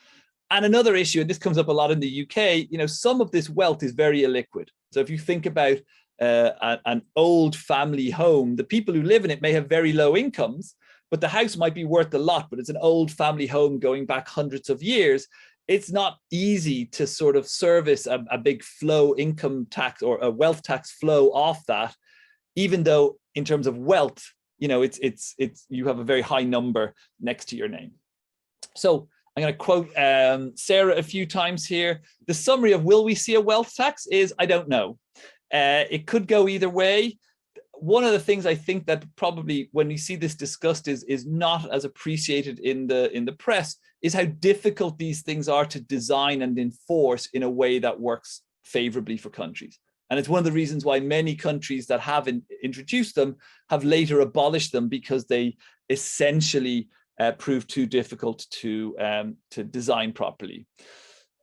And another issue, and this comes up a lot in the UK, you know, some of this wealth is very illiquid. So if you think about an old family home, the people who live in it may have very low incomes, but the house might be worth a lot, but it's an old family home going back hundreds of years. It's not easy to sort of service a big flow income tax or a wealth tax flow off that, even though in terms of wealth, you know, it's you have a very high number next to your name. So I'm going to quote Sarah a few times here. The summary of will we see a wealth tax is, I don't know. It could go either way. One of the things I think that probably when you see this discussed is not as appreciated in the press is how difficult these things are to design and enforce in a way that works favorably for countries. And it's one of the reasons why many countries that have introduced them have later abolished them, because they essentially proved too difficult to design properly.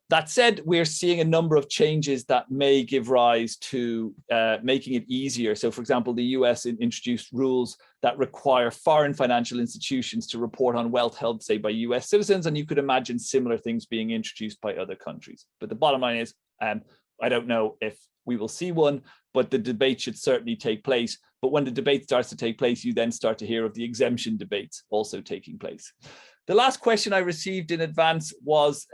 That said, we're seeing a number of changes that may give rise to making it easier. So, for example, the US introduced rules that require foreign financial institutions to report on wealth held, say, by US citizens, and you could imagine similar things being introduced by other countries. But the bottom line is, I don't know if we will see one, but the debate should certainly take place. But when the debate starts to take place, you then start to hear of the exemption debates also taking place. The last question I received in advance was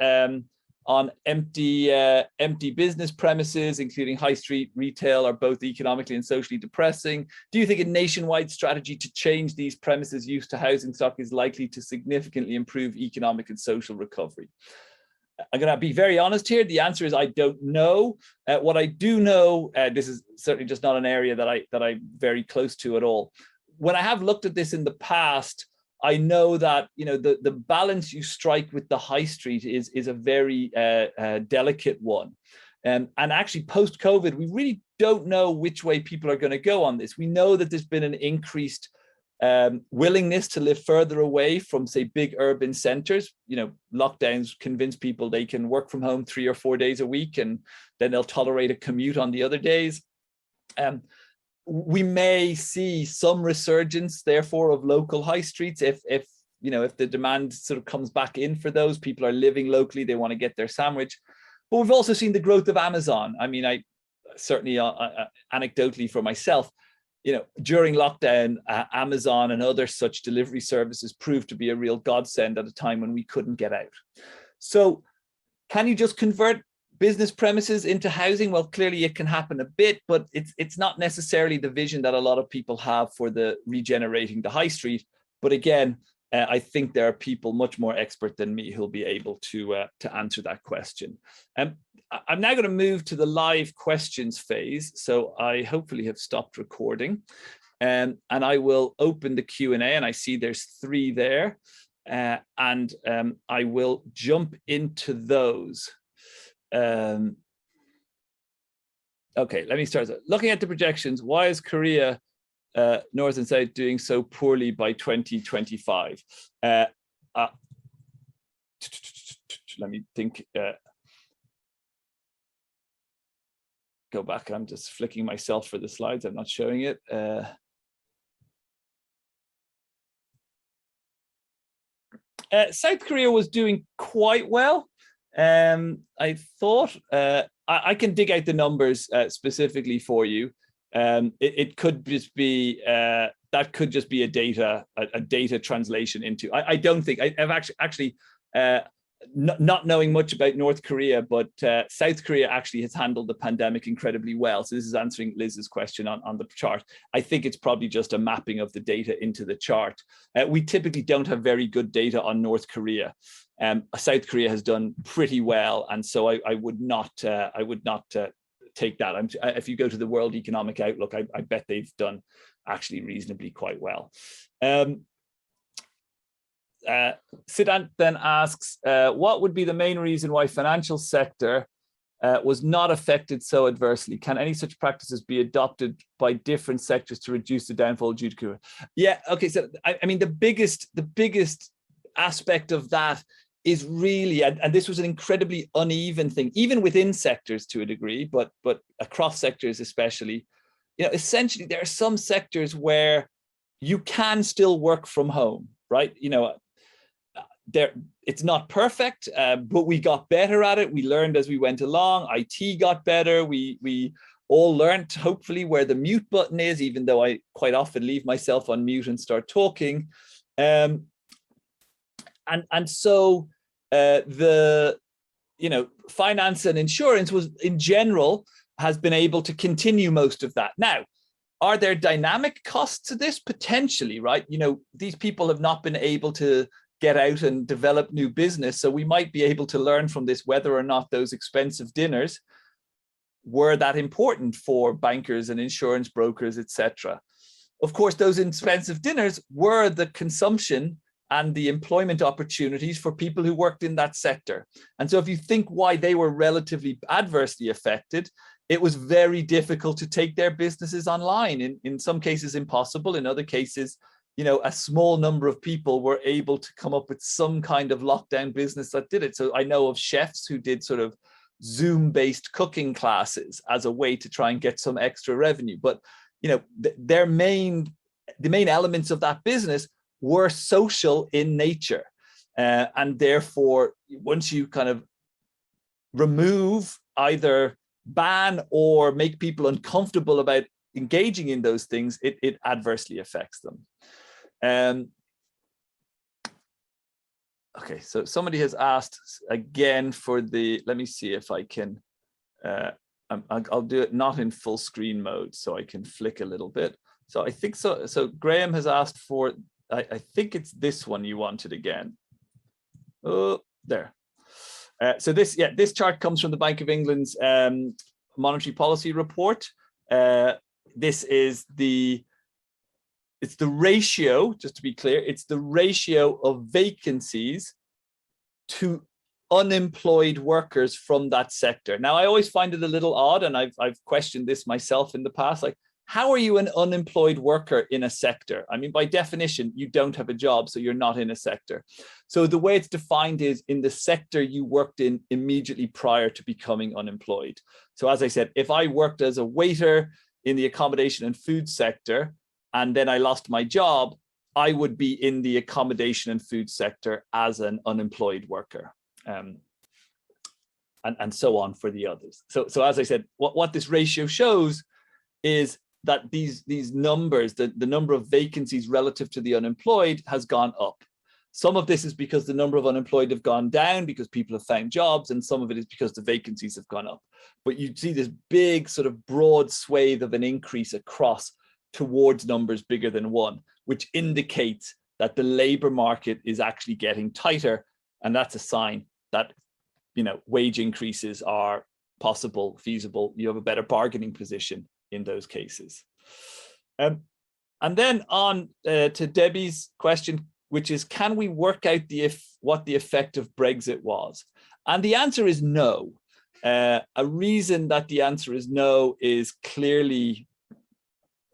on empty business premises, including high street retail, are both economically and socially depressing. Do you think a nationwide strategy to change these premises use to housing stock is likely to significantly improve economic and social recovery? I'm going to be very honest here. The answer is I don't know. What I do know, this is certainly just not an area that I'm very close to at all. When I have looked at this in the past, I know that, you know, the balance you strike with the high street is a very delicate one. And actually post-COVID, we really don't know which way people are going to go on this. We know that there's been an increased willingness to live further away from, say, big urban centers. You know, lockdowns convince people they can work from home 3 or 4 days a week, and then they'll tolerate a commute on the other days. We may see some resurgence, therefore, of local high streets if the demand sort of comes back in for those. People are living locally, they want to get their sandwich. But we've also seen the growth of Amazon. I mean, I certainly anecdotally for myself, you know, during lockdown, Amazon and other such delivery services proved to be a real godsend at a time when we couldn't get out. So can you just convert business premises into housing? Well, clearly it can happen a bit, but it's not necessarily the vision that a lot of people have for the regenerating the high street. But again, I think there are people much more expert than me who'll be able to answer that question. I'm now going to move to the live questions phase. So I hopefully have stopped recording, and I will open the Q&A, and I see there's 3 there, and I will jump into those. Okay, let me start. Looking at the projections, why is Korea, North and South, doing so poorly by 2025? Let me think. Go back. I'm just flicking myself for the slides. I'm not showing it. South Korea was doing quite well. I thought I can dig out the numbers specifically for you. It could just be that could just be a data translation into. I don't think I've actually not knowing much about North Korea, but South Korea actually has handled the pandemic incredibly well. So this is answering Liz's question on the chart. I think it's probably just a mapping of the data into the chart. We typically don't have very good data on North Korea. South Korea has done pretty well, and so I would not take that. If you go to the World Economic Outlook, I bet they've done actually reasonably quite well. Siddhant then asks, what would be the main reason why financial sector was not affected so adversely? Can any such practices be adopted by different sectors to reduce the downfall due to COVID? Yeah, okay. So I mean, the biggest aspect of that is really, and this was an incredibly uneven thing, even within sectors to a degree, but across sectors especially. You know, essentially there are some sectors where you can still work from home, right? You know, it's not perfect, but we got better at it. We learned as we went along. IT got better. We all learned, hopefully, where the mute button is, even though I quite often leave myself on mute and start talking. And so the finance and insurance was in general has been able to continue most of that. Now, are there dynamic costs to this? Potentially, right? You know, these people have not been able to get out and develop new business. So we might be able to learn from this whether or not those expensive dinners were that important for bankers and insurance brokers, etc. Of course, those expensive dinners were the consumption and the employment opportunities for people who worked in that sector. And so if you think why they were relatively adversely affected, it was very difficult to take their businesses online. In some cases impossible, in other cases, you know, a small number of people were able to come up with some kind of lockdown business that did it. So I know of chefs who did sort of Zoom-based cooking classes as a way to try and get some extra revenue. But, you know, the main elements of that business were social in nature. And therefore, once you kind of remove, either ban or make people uncomfortable about engaging in those things, it adversely affects them. Okay, so somebody has asked again for the, let me see if I can, I'll do it not in full screen mode so I can flick a little bit. So I think so. So Graham has asked for, I think it's this one you wanted again. Oh, there. So this chart comes from the Bank of England's monetary policy report. This is it's the ratio, just to be clear, it's the ratio of vacancies to unemployed workers from that sector. Now, I always find it a little odd, and I've questioned this myself in the past, like, how are you an unemployed worker in a sector? I mean, by definition, you don't have a job, so you're not in a sector. So the way it's defined is in the sector you worked in immediately prior to becoming unemployed. So as I said, if I worked as a waiter in the accommodation and food sector, and then I lost my job, I would be in the accommodation and food sector as an unemployed worker, and so on for the others. So as I said, what this ratio shows is that these numbers, the number of vacancies relative to the unemployed has gone up. Some of this is because the number of unemployed have gone down because people have found jobs, and some of it is because the vacancies have gone up. But you see this big sort of broad swathe of an increase across towards numbers bigger than one, which indicates that the labor market is actually getting tighter. And that's a sign that, you know, wage increases are possible, feasible. You have a better bargaining position in those cases. And then on to Debbie's question, which is, can we work out what the effect of Brexit was? And the answer is no. A reason that the answer is no is clearly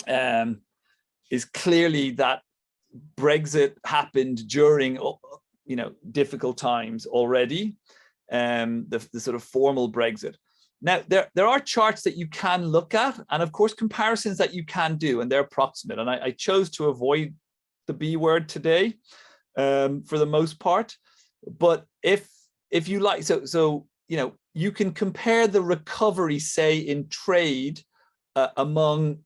that Brexit happened during, you know, difficult times already, the sort of formal Brexit. Now, there are charts that you can look at, and of course comparisons that you can do, and they're approximate. And I chose to avoid the B word today for the most part. But if you like, so you know, you can compare the recovery, say, in trade among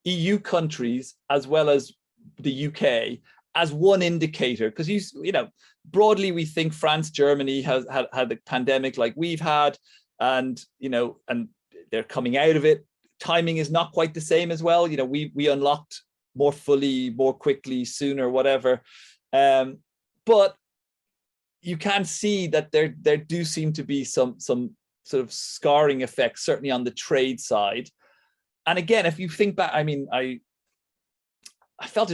EU countries as well as the UK as one indicator, because you know, broadly we think France, Germany has had the pandemic like we've had, and you know, and they're coming out of it. Timing is not quite the same as well. You know, we unlocked more fully, more quickly, sooner, whatever. But you can see that there do seem to be some sort of scarring effects, certainly on the trade side. And again, if you think back, I mean, I felt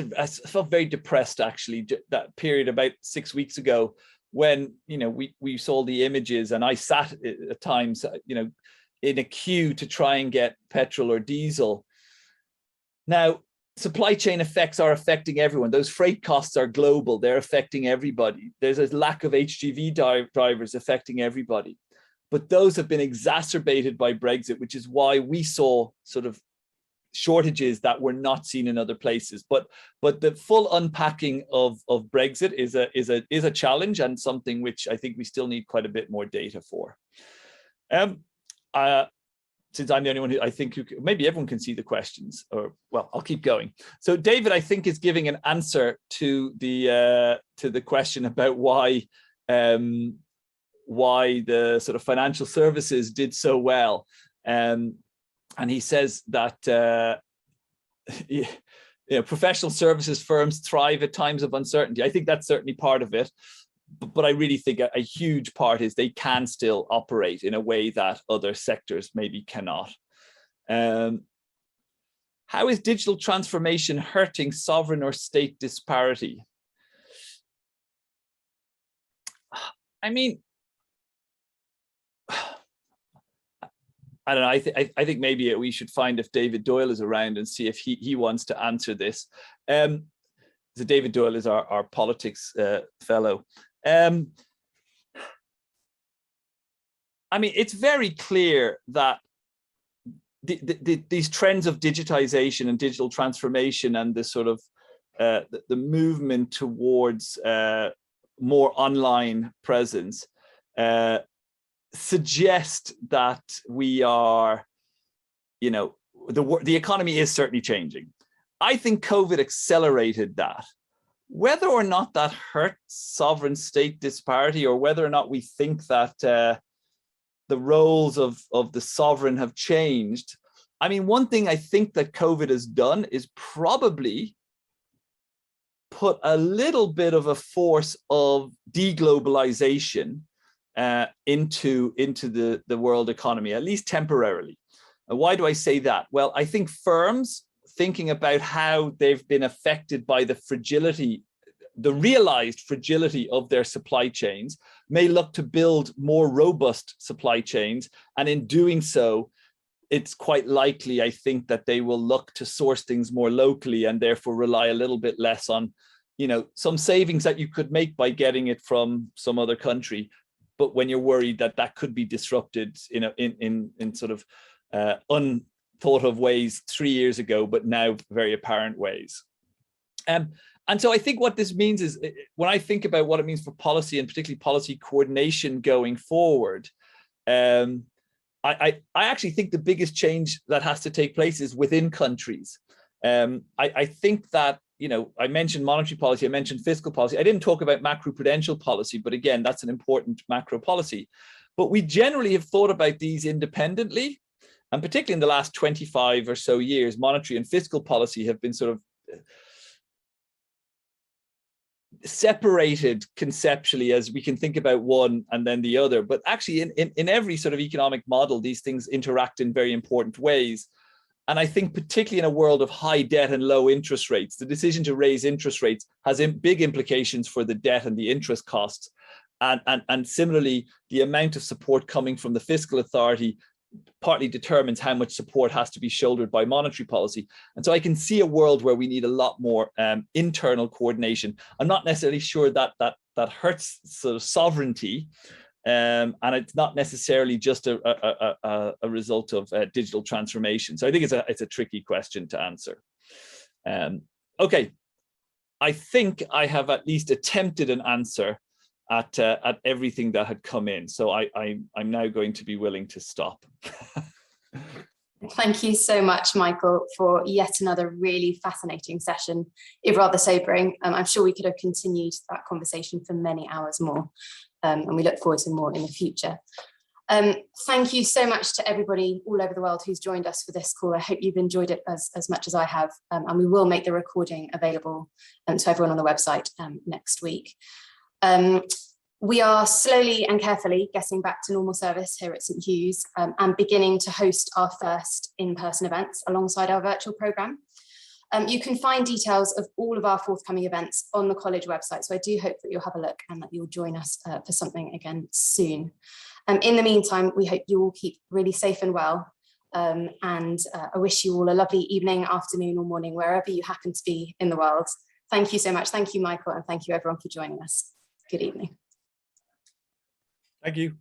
very depressed actually that period about 6 weeks ago when, you know, we saw the images, and I sat at times, you know, in a queue to try and get petrol or diesel. Now, supply chain effects are affecting everyone. Those freight costs are global. They're affecting everybody. There's a lack of HGV drivers affecting everybody. But those have been exacerbated by Brexit, which is why we saw sort of shortages that were not seen in other places. But the full unpacking of Brexit is a challenge, and something which I think we still need quite a bit more data for. Since I'm the only one who I think maybe everyone can see the questions, or well, I'll keep going. So David, I think, is giving an answer to the question about why the sort of financial services did so well. And he says that you know, professional services firms thrive at times of uncertainty. I think that's certainly part of it. But I really think a huge part is they can still operate in a way that other sectors maybe cannot. How is digital transformation hurting sovereign or state disparity? I mean, I don't know. I think maybe we should find if David Doyle is around and see if he wants to answer this. So David Doyle is our politics fellow. I mean, it's very clear that these trends of digitization and digital transformation and this sort of the movement towards more online presence suggest that we are, you know, the economy is certainly changing. I think COVID accelerated that. Whether or not that hurts sovereign state disparity, or whether or not we think that the roles of the sovereign have changed. I mean, one thing I think that COVID has done is probably put a little bit of a force of deglobalization into the world economy, at least temporarily. And why do I say that? Well, I think firms thinking about how they've been affected by the fragility, the realized fragility of their supply chains, may look to build more robust supply chains. And in doing so, it's quite likely, I think, that they will look to source things more locally and therefore rely a little bit less on, you know, some savings that you could make by getting it from some other country. But when you're worried that that could be disrupted, you know, in sort of unthought of ways 3 years ago, but now very apparent ways. And so I think what this means is, when I think about what it means for policy, and particularly policy coordination going forward, I actually think the biggest change that has to take place is within countries. I think that, you know, I mentioned monetary policy, I mentioned fiscal policy. I didn't talk about macroprudential policy, but again, that's an important macro policy. But we generally have thought about these independently. And particularly in the last 25 or so years, monetary and fiscal policy have been sort of separated conceptually, as we can think about one and then the other. But actually in every sort of economic model, these things interact in very important ways. And I think particularly in a world of high debt and low interest rates, the decision to raise interest rates has big implications for the debt and the interest costs. And similarly, the amount of support coming from the fiscal authority partly determines how much support has to be shouldered by monetary policy. And so I can see a world where we need a lot more internal coordination. I'm not necessarily sure that hurts sort of sovereignty, and it's not necessarily just a result of digital transformation. So I think it's a tricky question to answer. Okay, I think I have at least attempted an answer at everything that had come in. So I'm now going to be willing to stop. Thank you so much, Michael, for yet another really fascinating session, if rather sobering. I'm sure we could have continued that conversation for many hours more, and we look forward to more in the future. Thank you so much to everybody all over the world who's joined us for this call. I hope you've enjoyed it as much as I have, and we will make the recording available to everyone on the website next week. We are slowly and carefully getting back to normal service here at St Hugh's, and beginning to host our first in-person events alongside our virtual programme. You can find details of all of our forthcoming events on the college website, so I do hope that you'll have a look and that you'll join us for something again soon. In the meantime, we hope you all keep really safe and well, and I wish you all a lovely evening, afternoon or morning, wherever you happen to be in the world. Thank you so much. Thank you, Michael, and thank you everyone for joining us. Good evening. Thank you.